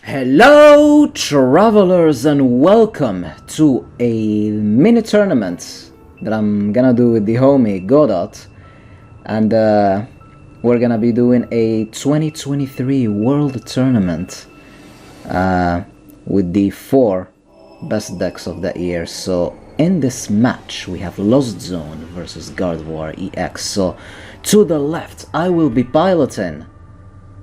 Hello travelers and welcome to a mini tournament that I'm gonna do with the homie Godot, and we're gonna be doing a 2023 World Tournament with the 4 best decks of that year. So in this match we have Lost Zone versus Gardevoir EX. So to the left I will be piloting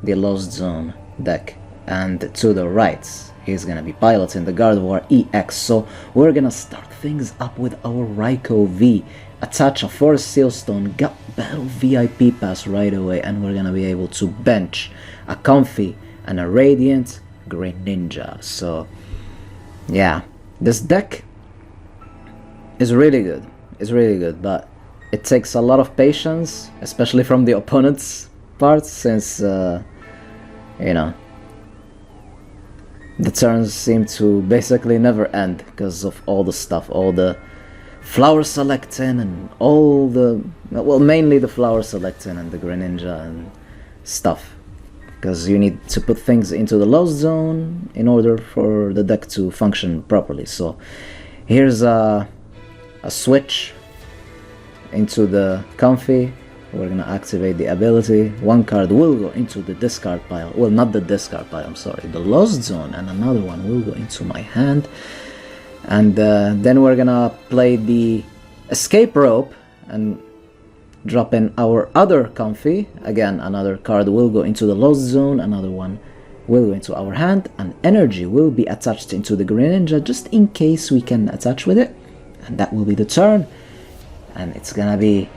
the Lost Zone deck, and to the right he's gonna be piloting the Gardevoir EX. So we're gonna start things up with our Raikou V, attach a Forest Sealstone, get Battle VIP Pass right away, and we're gonna be able to bench a Comfy and a Radiant Greninja. So yeah, this deck is really good. It's really good, but it takes a lot of patience, especially from the opponent's part, since you know, the turns seem to basically never end because of all the stuff, all the flower selecting and all the, well, mainly the flower selecting and the Greninja and stuff, because you need to put things into the Lost Zone in order for the deck to function properly. So here's a switch into the Comfy. We're gonna activate the ability. One card will go into the discard pile. Well, not the discard pile, I'm sorry, the Lost Zone, and another one will go into my hand. And then we're gonna play the Escape Rope and drop in our other Comfy. Again, another card will go into the Lost Zone, another one will go into our hand, and energy will be attached into the Greninja just in case we can attach with it. And that will be the turn. And it's gonna be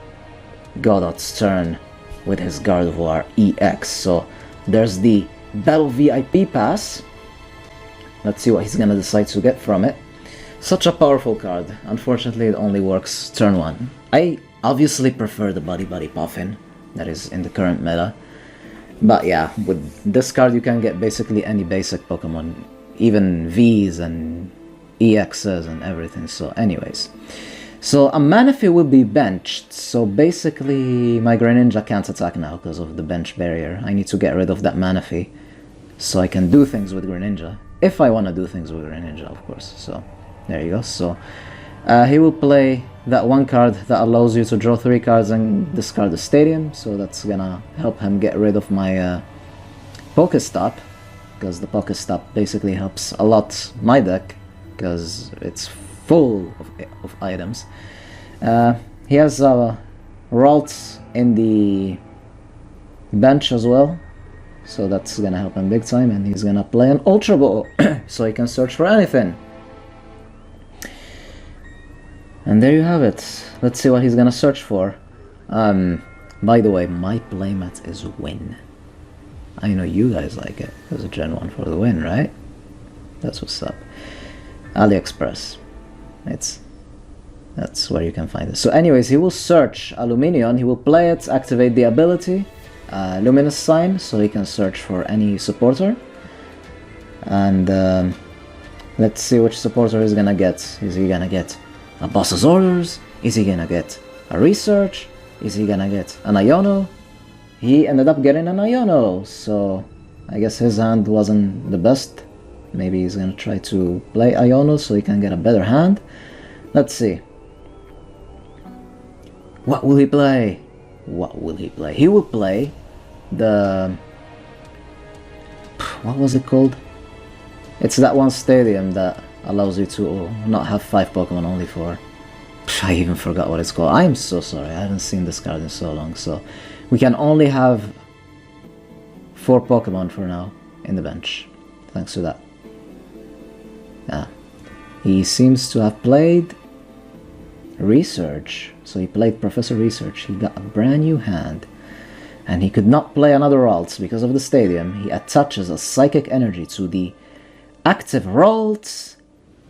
Godot's turn with his Gardevoir EX. So there's the Battle VIP Pass. Let's see what he's gonna decide to get from it. Such a powerful card. Unfortunately, it only works turn 1. I obviously prefer the Buddy Buddy Puffin that is in the current meta. But yeah, with this card you can get basically any basic Pokemon, even Vs and EXs and everything. So anyways, so a Manaphy will be benched, so basically my Greninja can't attack now because of the bench barrier. I need to get rid of that Manaphy so I can do things with Greninja, if I want to do things with Greninja, of course. So there you go. So he will play that one card that allows you to draw 3 cards and discard the Stadium, so that's gonna help him get rid of my Pokestop, because the Pokestop basically helps a lot my deck because it's full of items. He has Ralt in the bench as well, so that's gonna help him big time, and he's gonna play an Ultra Ball so he can search for anything. And there you have it. Let's see what he's gonna search for. By the way, my playmat is Win. I know you guys like it. There's a Gen 1 for the win, right? That's what's up. AliExpress. That's where you can find it. So anyways, he will search Aluminion, he will play it, activate the ability, Luminous Sign, so he can search for any supporter. And let's see which supporter he's gonna get. Is he gonna get a Boss's Orders? Is he gonna get a Research? Is he gonna get an Iono? He ended up getting an Iono, so I guess his hand wasn't the best. Maybe he's gonna try to play Iono so he can get a better hand. Let's see. What will he play? What will he play? He will play the... what was it called? It's that one stadium that allows you to not have 5 Pokemon, only 4. I even forgot what it's called. I'm so sorry, I haven't seen this card in so long. So we can only have 4 Pokemon for now in the bench, thanks to that. Yeah. He seems to have played Research, so he played Professor Research. He got a brand new hand, and he could not play another Ralts because of the Stadium. He attaches a Psychic Energy to the active Ralts,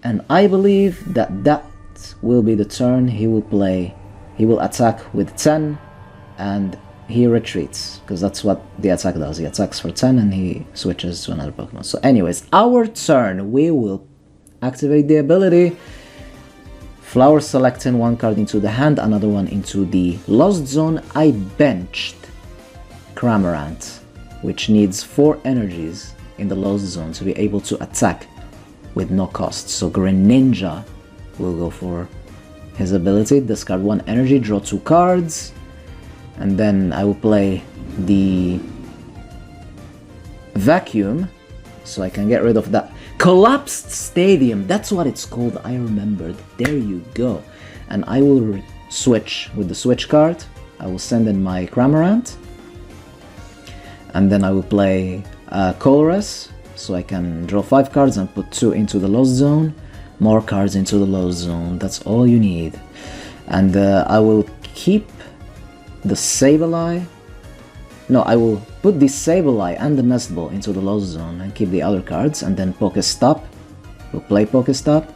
and I believe that that will be the turn he will play. He will attack with 10, and he retreats, because that's what the attack does. He attacks for 10 and he switches to another Pokemon. So anyways, our turn, we will activate the ability, flower selecting one card into the hand, another one into the Lost Zone. I benched Cramorant, which needs 4 energies in the Lost Zone to be able to attack with no cost. So Greninja will go for his ability, discard 1 energy, draw 2 cards, and then I will play the Vacuum so I can get rid of that Collapsed Stadium. That's what it's called, I remembered. There you go. And I will switch with the switch card. I will send in my Cramorant, and then I will play Colress so I can draw 5 cards and put 2 into the Lost Zone. More cards into the Lost Zone, that's all you need. And I will keep the Sableye. No, I will put the Sableye and the Nest Ball into the Lost Zone and keep the other cards, and then Pokestop. We'll play Pokestop.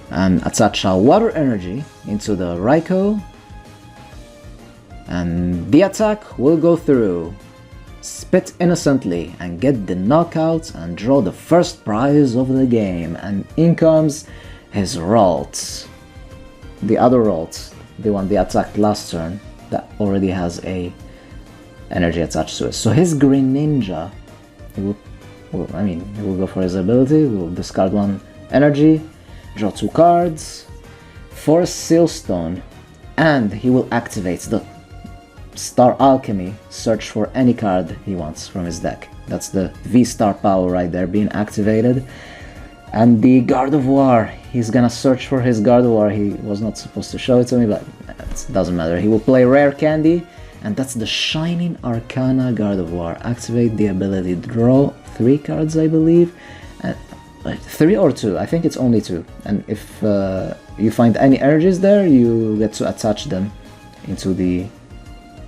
And attach a Water Energy into the Raikou. And the attack will go through. Spit innocently and get the knockout and draw the first prize of the game. And in comes his Ralts. The other Ralts, the one they attacked last turn, that already has a energy attached to it. So his Greninja, he will go for his ability, will discard 1 energy, draw 2 cards, Forest Sealstone, and he will activate the Star Alchemy, search for any card he wants from his deck. That's the V-Star power right there being activated. And the Gardevoir, he's gonna search for his Gardevoir. He was not supposed to show it to me, but it doesn't matter. He will play Rare Candy, and that's the Shining Arcana Gardevoir. Activate the ability, draw 3 cards, I believe. 3 or 2, I think it's only 2. And if you find any energies there, you get to attach them into the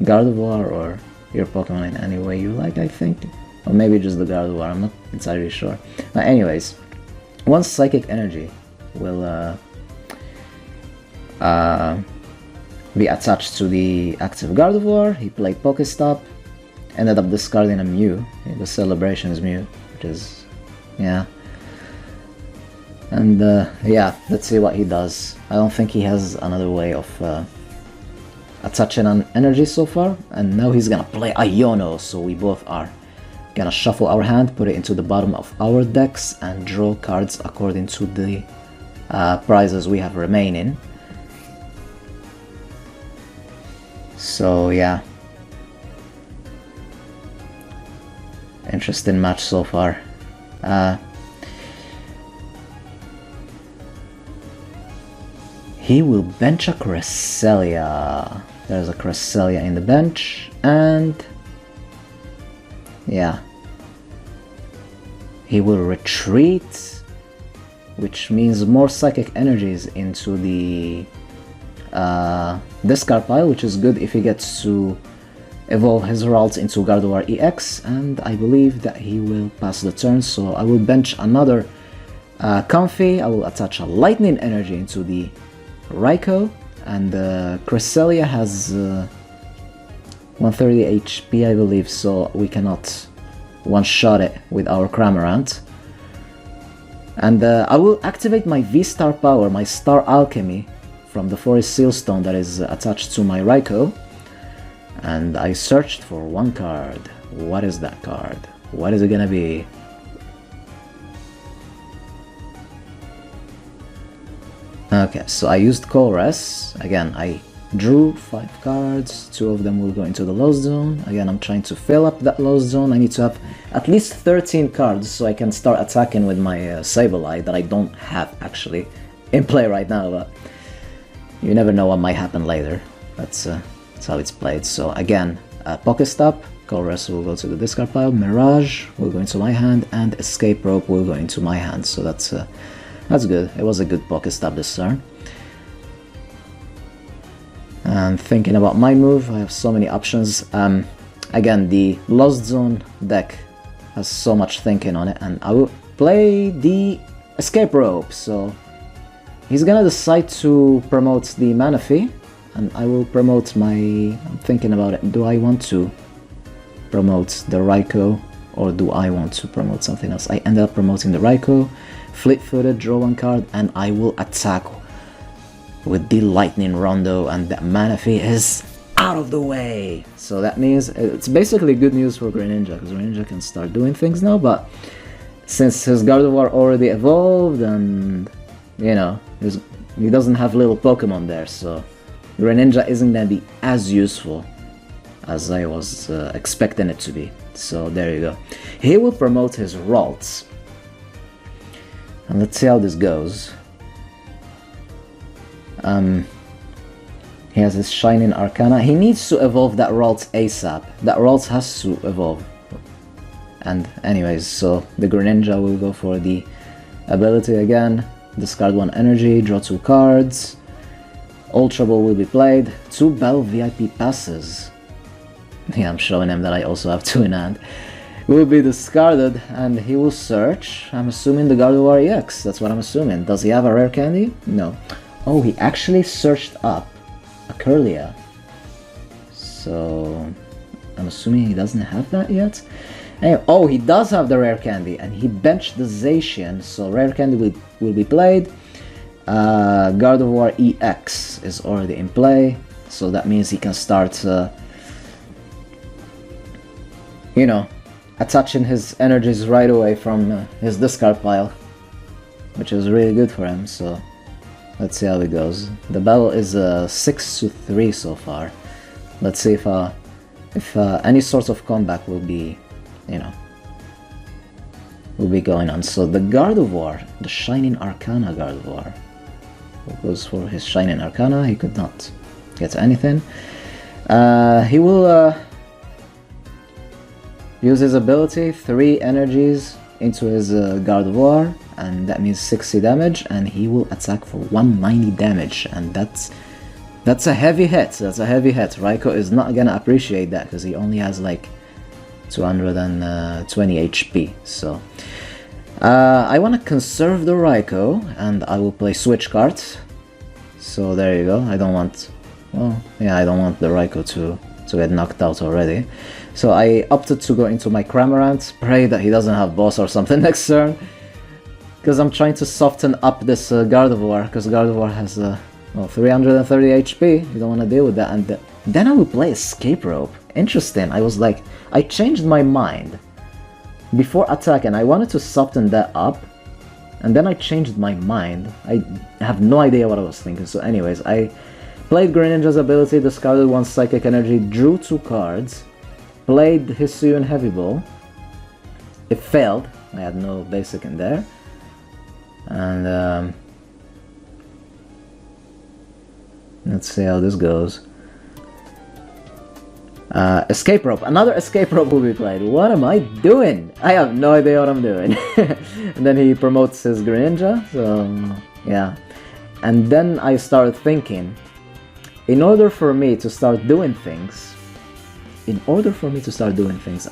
Gardevoir or your Pokemon in any way you like, I think. Or maybe just the Gardevoir, I'm not entirely sure. But anyways, one Psychic Energy will be attached to the active Gardevoir. He played Pokestop, ended up discarding a Mew, the Celebrations Mew, which is, yeah. And yeah, let's see what he does. I don't think he has another way of attaching an energy so far. And now he's gonna play Iono, so we both are gonna shuffle our hand, put it into the bottom of our decks, and draw cards according to the prizes we have remaining. So yeah, interesting match so far. He will bench a Cresselia. There's a Cresselia in the bench, and yeah, he will retreat, which means more Psychic Energies into the discard pile, which is good if he gets to evolve his Ralts into Gardevoir EX, and I believe that he will pass the turn, so I will bench another Comfey. I will attach a Lightning Energy into the Raikou, and Cresselia has 130 HP, I believe, so we cannot one-shot it with our Cramorant. And I will activate my V-Star power, my Star Alchemy, from the Forest Sealstone that is attached to my Raikou. And I searched for 1 card. What is that card? What is it gonna be? Okay, so I used Colress. Again, I drew 5 cards, 2 of them will go into the Lost Zone. Again, I'm trying to fill up that Lost Zone. I need to have at least 13 cards so I can start attacking with my Sableye that I don't have actually in play right now, but you never know what might happen later. That's how it's played. So again, Pokestop, Colress will go to the discard pile, Mirage will go into my hand, and Escape Rope will go into my hand. So that's good. It was a good Pokestop this turn. And thinking about my move, I have so many options. Again, the Lost Zone deck has so much thinking on it, and I will play the Escape Rope. So he's gonna decide to promote the Manaphy, and I will promote my... I'm thinking about it. Do I want to promote the Raikou, or do I want to promote something else? I ended up promoting the Raikou. Fleet-footed, draw 1 card, and I will attack with the Lightning Rondo, and that Manaphy is out of the way. So that means it's basically good news for Greninja, because Greninja can start doing things now, but since his Gardevoir already evolved and, you know, he doesn't have little Pokemon there, so Greninja isn't gonna be as useful as I was expecting it to be. So there you go. He will promote his Ralts. And let's see how this goes. He has his Shining Arcana. He needs to evolve that Ralts ASAP. That Ralts has to evolve. And anyways, so the Greninja will go for the ability again. Discard 1 energy, draw 2 cards. Ultra Ball will be played. 2 Battle VIP passes. Yeah, I'm showing him that I also have 2 in hand. Will be discarded and he will search. I'm assuming the Gardevoir EX. That's what I'm assuming. Does he have a rare candy? No. Oh, he actually searched up a Curlia. So I'm assuming he doesn't have that yet. Anyway, oh, he does have the rare candy and he benched the Zacian, so rare candy will be played. Gardevoir EX is already in play, so that means he can start, you know, attaching his energies right away from his discard pile, which is really good for him. So let's see how it goes. The battle is 6-3 so far. Let's see if any sort of comeback will be, you know, will be going on. So the Gardevoir, the Shining Arcana Gardevoir, goes for his Shining Arcana. He could not get anything. He will use his ability, 3 energies into his Gardevoir, and that means 60 damage, and he will attack for 190 damage, and that's a heavy hit. That's a heavy hit. Raikou is not gonna appreciate that because he only has like 220 HP. So I want to conserve the Raikou, and I will play switch cards. So there you go. I don't want, well, yeah, I don't want the Raikou to get knocked out already. So I opted to go into my Cramorant, pray that he doesn't have boss or something next turn, because I'm trying to soften up this Gardevoir, because Gardevoir has well, 330 HP. You don't want to deal with that. And then I will play Escape Rope. Interesting. I was like, I changed my mind before attacking. I wanted to soften that up, and then I changed my mind. I have no idea what I was thinking. So anyways, I played Greninja's ability, discarded 1 Psychic Energy, drew 2 cards, played Hisuian Heavy Ball. It failed. I had no basic in there. And let's see how this goes. Escape Rope. Another Escape Rope will be played. What am I doing? I have no idea what I'm doing. And then he promotes his Greninja, so yeah. And then I started thinking, in order for me to start doing things,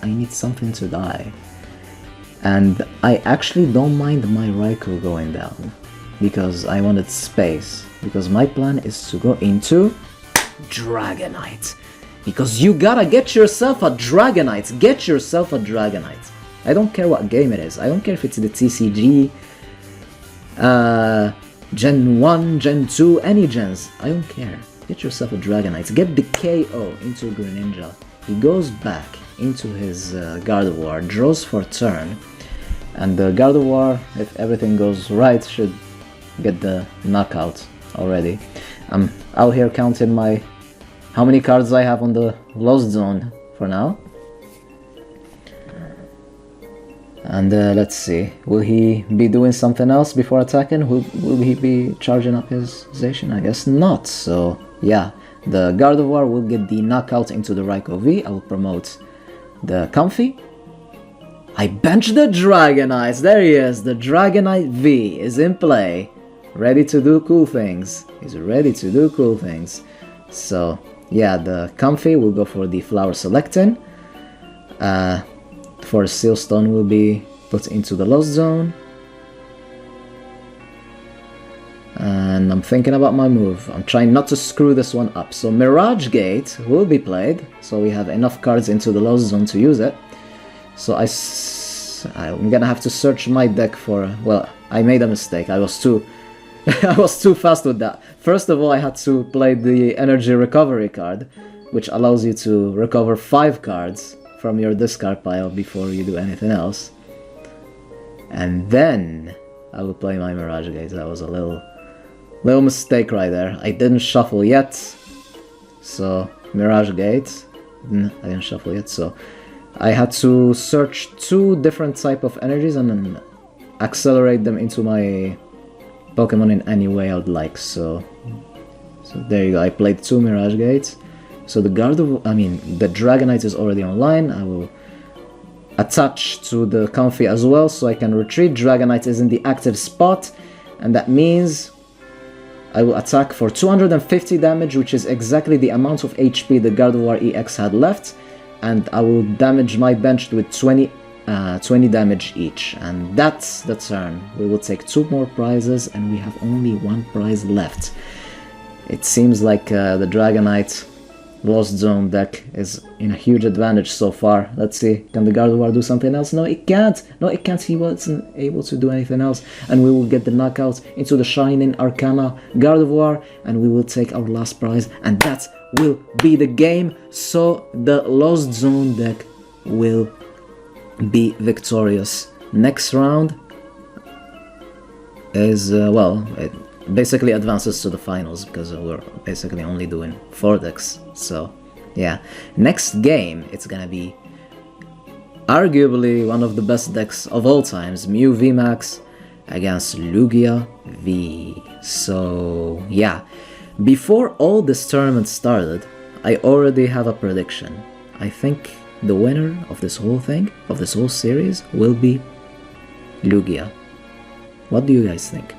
I need something to die. And I actually don't mind my Raikou going down, because I wanted space. Because my plan is to go into Dragonite. Because you gotta get yourself a Dragonite. Get yourself a Dragonite. I don't care what game it is. I don't care if it's the TCG, Gen 1, Gen 2, any gens. I don't care. Get yourself a Dragonite. Get the KO into Greninja. He goes back into his Gardevoir, draws for turn, and the Gardevoir, if everything goes right, should get the knockout already. I'm out here counting how many cards I have on the Lost Zone for now. And let's see, will he be doing something else before attacking? Will he be charging up his Zacian? I guess not. So yeah, the Gardevoir will get the knockout into the Raikou V. I will promote the Comfy. I bench the Dragonite. There he is. The Dragonite V is in play, ready to do cool things. He's ready to do cool things. So yeah, the Comfy will go for the Flower Selecting. For Sealstone will be put into the Lost Zone. And I'm thinking about my move. I'm trying not to screw this one up. So Mirage Gate will be played, so we have enough cards into the Lost Zone to use it. So I'm gonna have to search my deck for... Well, I made a mistake. I was too fast with that. First of all, I had to play the Energy Recovery card, which allows you to recover 5 cards from your discard pile before you do anything else. And then I will play my Mirage Gate. That was a little mistake right there. I didn't shuffle yet, so Mirage Gate. I didn't shuffle yet, so I had to search 2 different type of energies and then accelerate them into my Pokemon in any way I would like. So there you go. I played 2 Mirage Gates. So the the Dragonite is already online. I will attach to the Comfey as well, so I can retreat. Dragonite is in the active spot, and that means I will attack for 250 damage, which is exactly the amount of HP the Gardevoir EX had left, and I will damage my bench with 20 damage each. And that's the turn. We will take 2 more prizes, and we have only 1 prize left. It seems like the Dragonite Lost Zone deck is in a huge advantage so far. Let's see, can the Gardevoir do something else? No, it can't. No, it can't. He wasn't able to do anything else. And we will get the knockout into the Shining Arcana Gardevoir, and we will take our last prize, and that will be the game. So the Lost Zone deck will be victorious. Next round is, it basically advances to the finals, because we're basically only doing 4 decks. So yeah, next game, it's gonna be arguably one of the best decks of all times, Mew VMAX against Lugia V. So yeah, before all this tournament started, I already have a prediction. I think the winner of this whole thing, of this whole series, will be Lugia. What do you guys think?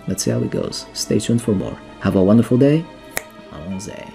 Let's see how it goes. Stay tuned for more. Have a wonderful day. Allons-y.